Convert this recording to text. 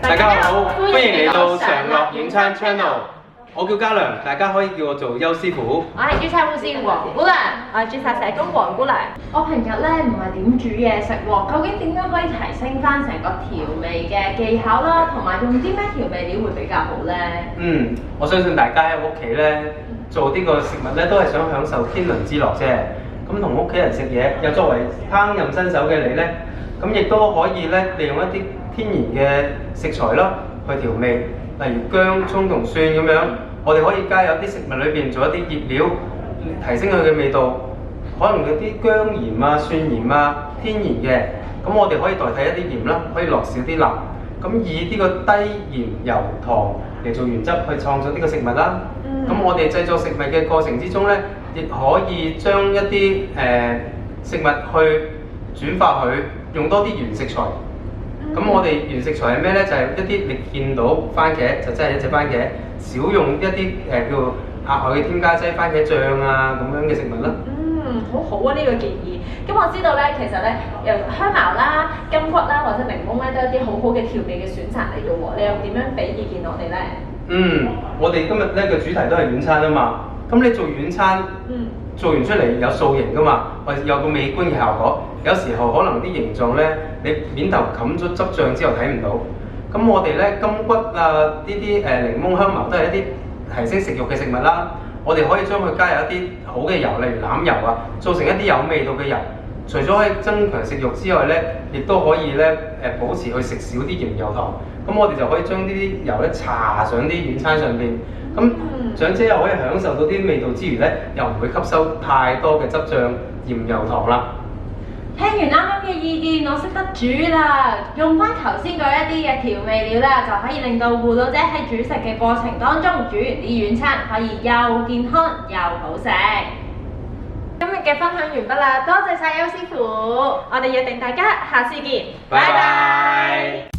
大家好，歡迎嚟到常樂影餐 channel。我叫嘉良，大家可以叫我做邱師傅。我係註冊護士黃姑娘，我係註冊社工黃姑娘。我平日咧唔係點煮嘢食喎，究竟點樣可以提升翻成個調味嘅技巧啦，同埋用啲咩調味料會比較好咧？我相信大家喺屋企咧做呢個食物咧，都係想享受天倫之樂啫。咁同屋企人食嘢，又作為烹飪新手嘅你咧，咁亦都可以咧利用一啲天然嘅食材啦去調味。例如薑、葱同蒜咁樣，我哋可以加入啲食物裏邊做一啲醃料，提升佢嘅味道。可能有啲薑鹽啊、蒜鹽啊，天然嘅，咁我哋可以代替一啲鹽啦，可以落少啲辣。咁以呢個低鹽油糖嚟做原則去創造呢個食物啦。咁我哋製作食物嘅過程之中咧，亦可以將一啲食物去轉化佢，用多啲原食材。咁我哋原食材係咩咧？就係一啲你見到番茄就真係一隻番茄，少用一啲叫額外嘅添加劑，番茄醬啊咁樣嘅食物啦。好好啊！呢個建議。咁我知道咧，其實咧，由香茅啦、金桔啦或者檸檬咧，都係一啲好好嘅調味嘅選擇嚟嘅喎。你又點樣俾意見我哋咧？我哋今日咧個主題都係軟餐啊嘛。咁你做軟餐，做完出嚟有塑形噶嘛，或者有個美觀嘅效果。有時候可能啲形狀咧，你面頭冚咗汁醬之後睇唔到。咁我哋咧金桔啊，呢啲檸檬、香茅都係一啲提升食慾嘅食物啦。我哋可以將佢加入一啲好嘅油，例如欖油啊，做成一啲有味道嘅油。除咗可以增強食慾之外咧，亦都可以咧保持去食少啲鹽油糖。咁我哋就可以將呢啲油咧搽上啲軟餐上邊。咁長者又可以享受到啲味道之餘咧，又唔會吸收太多嘅汁醬、鹽油糖啦。聽完啱啱嘅意見，我識得煮啦，用翻頭先嗰一啲嘅調味料啦，就可以令到護老者喺煮食嘅過程當中煮完啲軟餐可以又健康又好食。今日嘅分享完畢啦，多謝晒邱師傅，我哋約定大家下次見，拜拜。